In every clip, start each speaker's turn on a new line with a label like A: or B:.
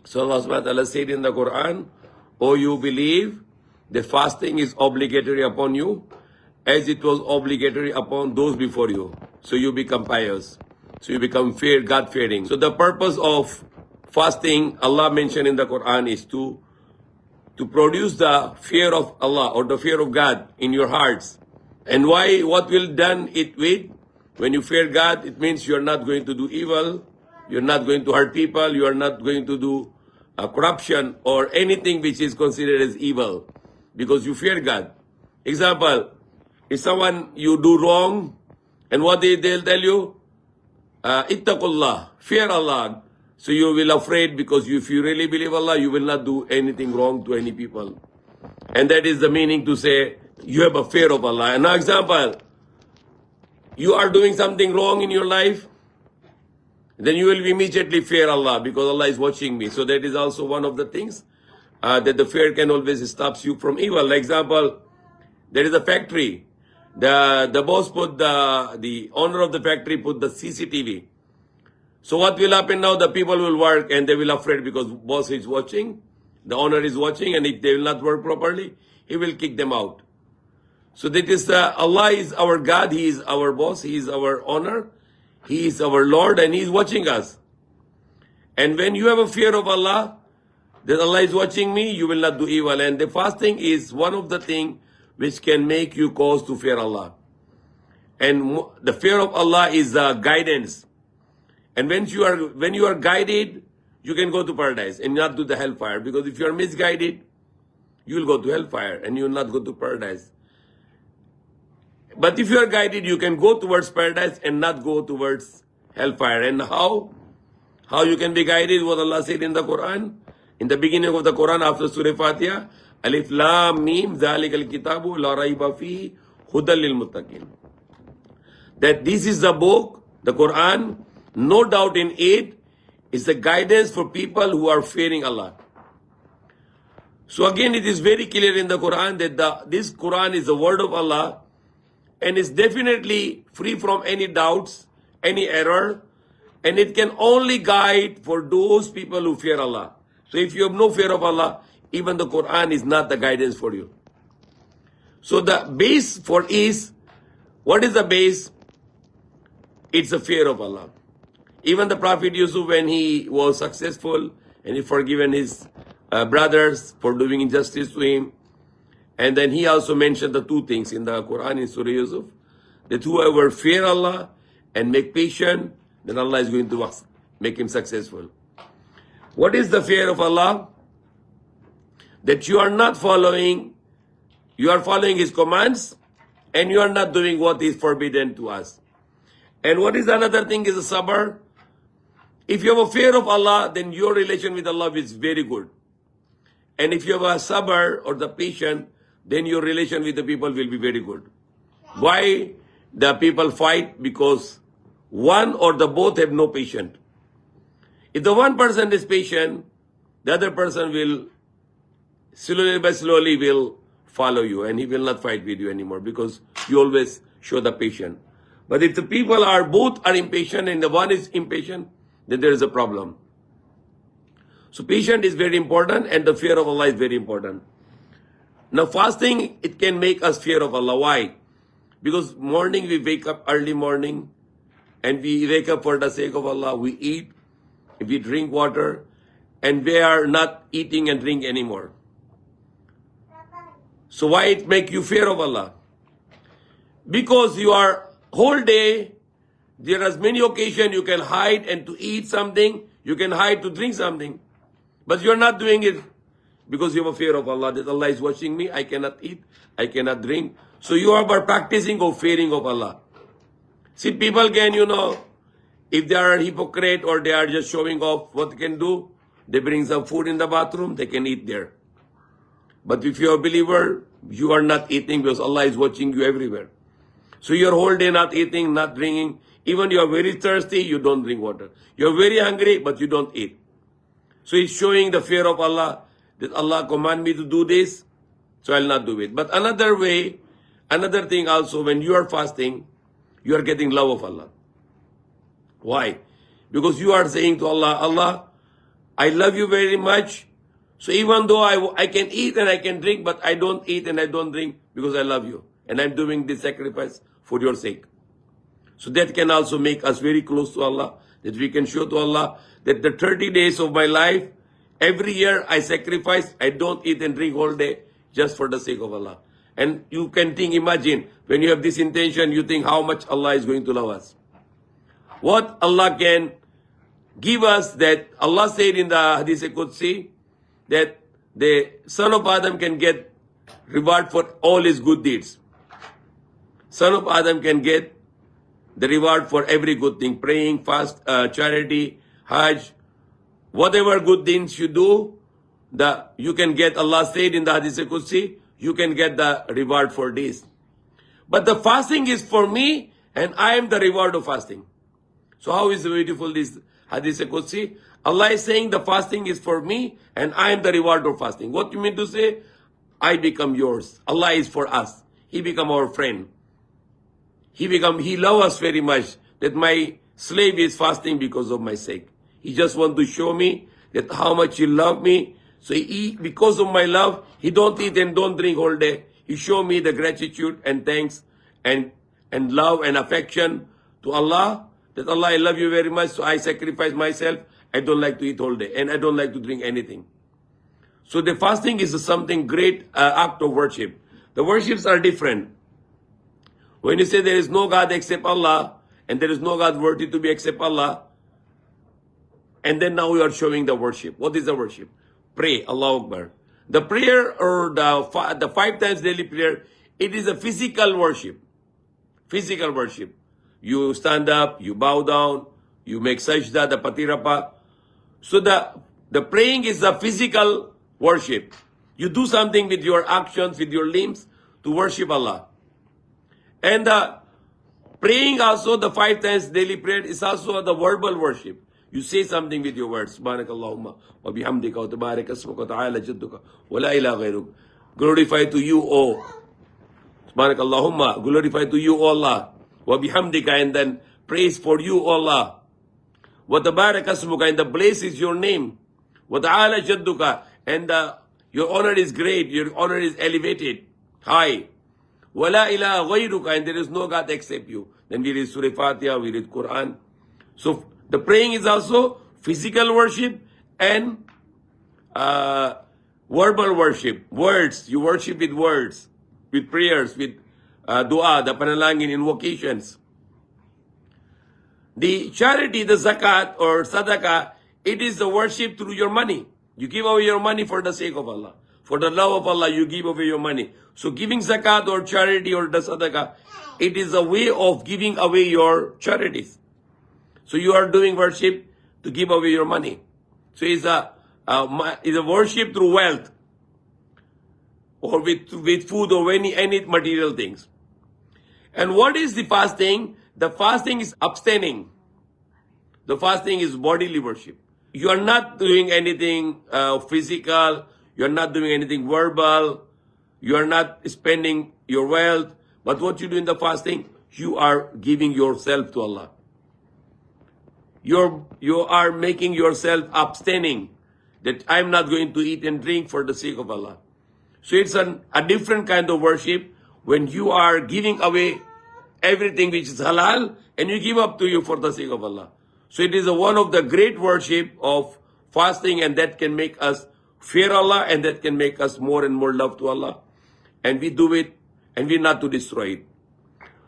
A: So Allah subhanahu wa ta'ala said in the Quran, "O you believe, the fasting is obligatory upon you, as it was obligatory upon those before you. So you become pious. So you become God-fearing." So the purpose of fasting, Allah mentioned in the Quran, is to produce the fear of Allah or the fear of God in your hearts. And why? What will done it with? When you fear God, it means you're not going to do evil, you're not going to hurt people, you are not going to do corruption or anything which is considered as evil, because you fear God. Example, if someone you do wrong, and what they'll tell you, ittaqullah, fear Allah. So you will afraid, because if you really believe Allah, you will not do anything wrong to any people. And that is the meaning to say you have a fear of Allah. An example, you are doing something wrong in your life, then you will immediately fear Allah, because Allah is watching me. So that is also one of the things that the fear can always stop you from evil. Like example, there is a factory. The boss put the owner of the factory put the CCTV. So what will happen now? The people will work and they will afraid, because boss is watching, the owner is watching, and if they will not work properly, he will kick them out. So that is Allah is our God, He is our boss, He is our owner, He is our Lord, and He is watching us. And when you have a fear of Allah, that Allah is watching me, you will not do evil. And the fasting is one of the things which can make you cause to fear Allah. And the fear of Allah is guidance. And when you are guided, you can go to paradise and not to the hellfire. Because if you are misguided, you will go to hellfire and you will not go to paradise. But if you are guided, you can go towards paradise and not go towards hellfire. And how? How you can be guided? What Allah said in the Quran, in the beginning of the Quran, after Surah Fatiha, Alif Lam Mim Zalikal Kitabu La Raiba Fihi Hudal Lil Muttaqin. That this is the book, the Quran, no doubt in it, is the guidance for people who are fearing Allah. So again, it is very clear in the Quran that this Quran is the word of Allah, and is definitely free from any doubts, any error, and it can only guide for those people who fear Allah. So if you have no fear of Allah, even the Quran is not the guidance for you. So the base for is, what is the base? It's the fear of Allah. Even the Prophet Yusuf, when he was successful and he forgiven his brothers for doing injustice to him, and then he also mentioned the two things in the Quran in Surah Yusuf, that whoever fear Allah and make patient, then Allah is going to make him successful. What is the fear of Allah? That you are not following, you are following His commands, and you are not doing what is forbidden to us. And what is another thing is a sabr. If you have a fear of Allah, then your relation with Allah is very good. And if you have a sabr or the patient, then your relation with the people will be very good. Why the people fight? Because one or the both have no patience. If the one person is patient, the other person will slowly by slowly will follow you, and he will not fight with you anymore, because you always show the patience. But if the people are both are impatient and the one is impatient, then there is a problem. So patience is very important, and the fear of Allah is very important. Now fasting, it can make us fear of Allah. Why? Because morning we wake up early morning, and we wake up for the sake of Allah. We eat, we drink water, and we are not eating and drink anymore. So why it make you fear of Allah? Because you are whole day, there are many occasions you can hide and to eat something, you can hide to drink something, but you are not doing it because you have a fear of Allah, that Allah is watching me, I cannot eat, I cannot drink. So you are practicing of fearing of Allah. See, people can, if they are hypocrite or they are just showing off what they can do, they bring some food in the bathroom, they can eat there. But if you are a believer, you are not eating because Allah is watching you everywhere. So your whole day not eating, not drinking. Even you are very thirsty, you don't drink water. You are very hungry, but you don't eat. So it's showing the fear of Allah, that Allah command me to do this, so I'll not do it. But another way, another thing also, when you are fasting, you are getting love of Allah. Why? Because you are saying to Allah, Allah, I love you very much. So even though I can eat and I can drink, but I don't eat and I don't drink because I love you. And I'm doing this sacrifice for your sake. So that can also make us very close to Allah. That we can show to Allah that the 30 days of my life, every year I sacrifice, I don't eat and drink all day just for the sake of Allah. And you can imagine, when you have this intention, you think how much Allah is going to love us. What Allah can give us, that Allah said in the Hadith Qudsi, that the son of Adam can get reward for all his good deeds. Son of Adam can get the reward for every good thing, praying, fast, charity, Hajj, whatever good things you do, you can get, Allah said in the Hadith Qudsi, you can get the reward for this. But the fasting is for me, and I am the reward of fasting. So how is beautiful this Hadith Qudsi? Allah is saying the fasting is for me, and I am the reward of fasting. What you mean to say? I become yours. Allah is for us. He become our friend. He loves us very much, that my slave is fasting because of my sake. He just want to show me that how much he love me. So because of my love, he don't eat and don't drink all day. He show me the gratitude and thanks and love and affection to Allah. That Allah, I love you very much, so I sacrifice myself. I don't like to eat all day, and I don't like to drink anything. So the fasting is something great act of worship. The worships are different. When you say there is no God except Allah, and there is no God worthy to be except Allah, and then now you are showing the worship. What is the worship? Pray, Allahu Akbar. The prayer, or the 5 times daily prayer, it is a physical worship. Physical worship. You stand up, you bow down, you make sajda, the patirapa. So the praying is a physical worship. You do something with your actions, with your limbs, to worship Allah. And praying also, the 5 times daily prayer, is also the verbal worship. You say something with your words. Subhanakallahumma wa bihamdika wa tabarak asmuka wa ta'ala jadduka wa la ilaha ghayruk. Glorify to you, O Subhanakallahumma, glorify to you, O Allah. Wa bihamdika, and then praise for you, O Allah. Wa tabarak asmuka, and the bless is your name. Wa ta'ala jadduka, and your honor is great, your honor is elevated, high. Wa la ilaha ghayruka, and there is no God except you. Then we read Surah Fatiha, we read Quran. So the praying is also physical worship and verbal worship. Words, you worship with words, with prayers, with dua, the panalangin, invocations. The charity, the zakat or sadaqah, it is the worship through your money. You give away your money for the sake of Allah. For the love of Allah, you give away your money. So giving zakat or charity or the sadaqah, it is a way of giving away your charities. So you are doing worship to give away your money. So it's a worship through wealth, or with food, or any material things. And what is the fasting? The fasting is abstaining. The fasting is bodily worship. You are not doing anything physical. You are not doing anything verbal. You are not spending your wealth. But what you do in the fasting, you are giving yourself to Allah. You are making yourself abstaining, that I'm not going to eat and drink for the sake of Allah. So it's a different kind of worship when you are giving away everything which is halal and you give up to you for the sake of Allah. So it is one of the great worship of fasting, and that can make us fear Allah, and that can make us more and more love to Allah. And we do it, and we not to destroy it.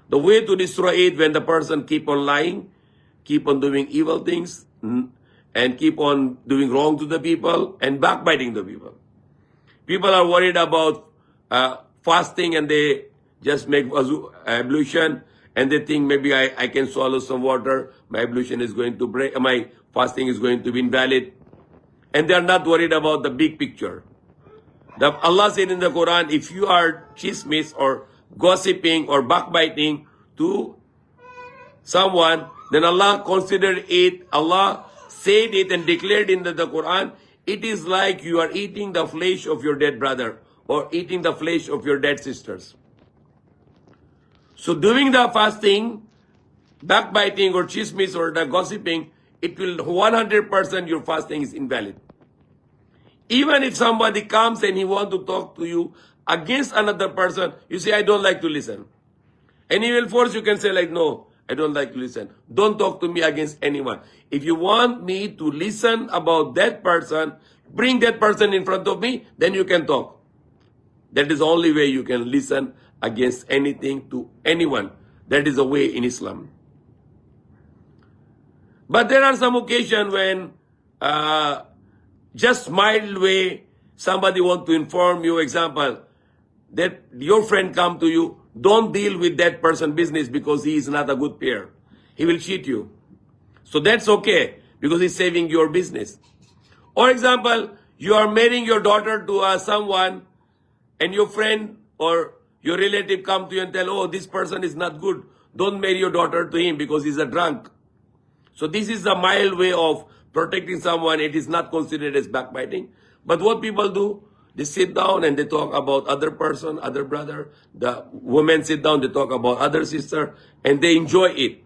A: The way to destroy it, when the person keep on lying, keep on doing evil things, and keep on doing wrong to the people, and backbiting the people. People are worried about fasting, and they just make ablution, and they think maybe I can swallow some water, my ablution is going to break, my fasting is going to be invalid. And they are not worried about the big picture. Allah said in the Quran, if you are chismis or gossiping or backbiting to someone, then Allah considered it, Allah said it and declared in the Quran, it is like you are eating the flesh of your dead brother or eating the flesh of your dead sisters. So doing the fasting, backbiting or chismis or the gossiping, it will 100% your fasting is invalid. Even if somebody comes and he want to talk to you against another person, you say, I don't like to listen. And he will force you can say like, no, I don't like to listen. Don't talk to me against anyone. If you want me to listen about that person, bring that person in front of me, then you can talk. That is the only way you can listen against anything to anyone. That is the way in Islam. But there are some occasions when just mild way, somebody want to inform you, example, that your friend come to you, don't deal with that person business because he is not a good peer. He will cheat you. So that's okay because he's saving your business. Or example, you are marrying your daughter to someone and your friend or your relative come to you and tell, oh, this person is not good. Don't marry your daughter to him because he's a drunk. So this is the mild way of protecting someone. It is not considered as backbiting. But what people do, they sit down and they talk about other person, other brother. The women sit down, they talk about other sister, and they enjoy it.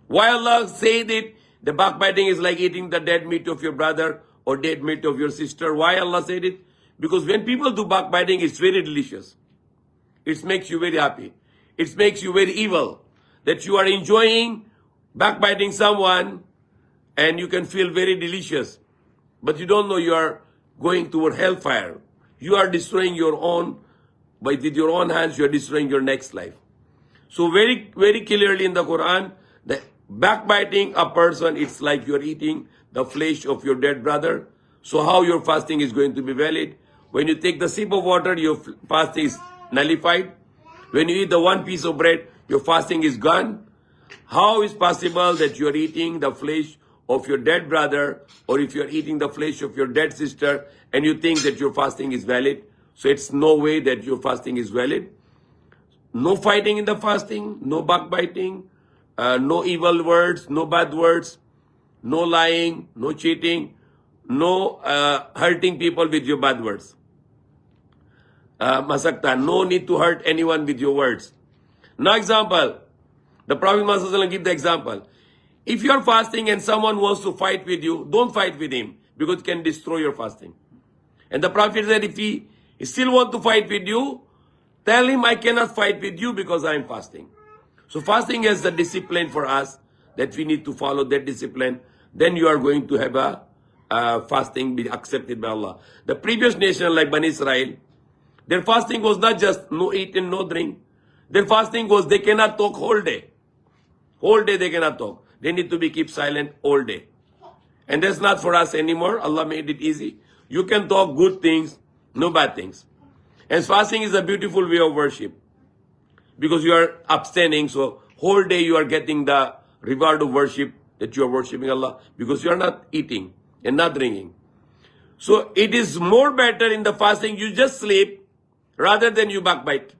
A: Why Allah said it, the backbiting is like eating the dead meat of your brother or dead meat of your sister. Why Allah said it? Because when people do backbiting, it's very delicious. It makes you very happy. It makes you very evil. That you are enjoying backbiting someone and you can feel very delicious. But you don't know you are going toward hellfire. You are destroying your own, with your own hands, you are destroying your next life. So very, very clearly in the Quran, the backbiting a person, it's like you are eating the flesh of your dead brother. So how your fasting is going to be valid? When you take the sip of water, your fasting is nullified. When you eat the one piece of bread, your fasting is gone. How is possible that you are eating the flesh of your dead brother, or if you are eating the flesh of your dead sister, and you think that your fasting is valid? So it's no way that your fasting is valid. No fighting in the fasting, no backbiting, no evil words, no bad words, no lying, no cheating, no hurting people with your bad words. Masakta, no need to hurt anyone with your words. Now example, the Prophet Muhammad give the example. If you are fasting and someone wants to fight with you, don't fight with him because it can destroy your fasting. And the Prophet said, if he still want to fight with you, tell him I cannot fight with you because I am fasting. So fasting is the discipline for us that we need to follow that discipline. Then you are going to have a fasting be accepted by Allah. The previous nation like Bani Israel, their fasting was not just no eat and no drink. Their fasting was they cannot talk whole day. Whole day they cannot talk. They need to be keep silent all day. And that's not for us anymore. Allah made it easy. You can talk good things, no bad things. And fasting is a beautiful way of worship. Because you are abstaining, so whole day you are getting the reward of worship that you are worshiping Allah. Because you are not eating and not drinking. So it is more better in the fasting you just sleep rather than you backbite.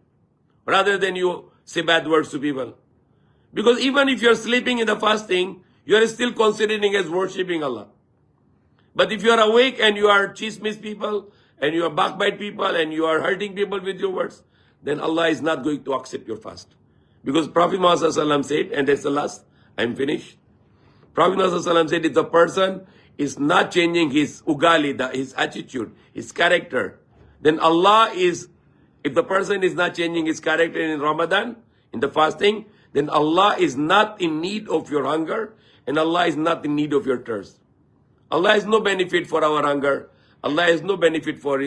A: Rather than you say bad words to people. Because even if you're sleeping in the fasting, you are still considering as worshipping Allah. But if you are awake and you are chismis people, and you are backbite people, and you are hurting people with your words, then Allah is not going to accept your fast. Because Prophet Muhammad said, and that's the last, I'm finished. Prophet Muhammad said, if the person is not changing his ugali, his attitude, his character, then Allah is, if the person is not changing his character in Ramadan, in the fasting, then Allah is not in need of your hunger, and Allah is not in need of your thirst. Allah has no benefit for our hunger. Allah has no benefit for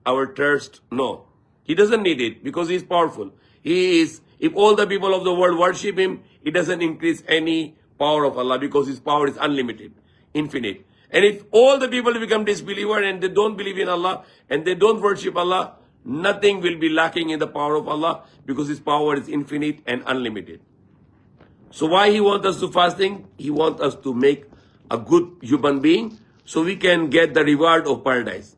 A: our thirst. No. He doesn't need it because He is powerful. He is, if all the people of the world worship Him, it doesn't increase any power of Allah because His power is unlimited, infinite. And if all the people become disbeliever and they don't believe in Allah and they don't worship Allah, nothing will be lacking in the power of Allah because His power is infinite and unlimited. So why He wants us to fasting? He wants us to make a good human being so we can get the reward of paradise.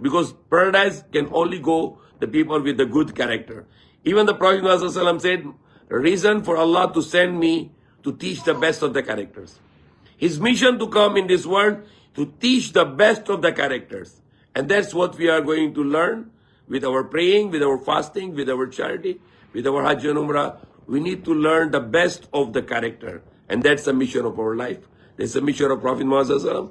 A: Because paradise can only go the people with the good character. Even the Prophet ﷺ said, the reason for Allah to send me to teach the best of the characters. His mission to come in this world to teach the best of the characters. And that's what we are going to learn with our praying, with our fasting, with our charity, with our Hajj and Umrah. We need to learn the best of the character. And that's the mission of our life. There's a mixture of Prophet Muhammad.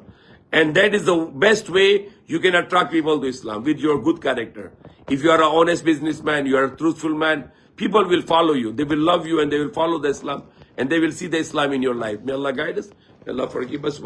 A: And that is the best way you can attract people to Islam, with your good character. If you are an honest businessman, you are a truthful man, people will follow you. They will love you and they will follow the Islam. And they will see the Islam in your life. May Allah guide us. May Allah forgive us.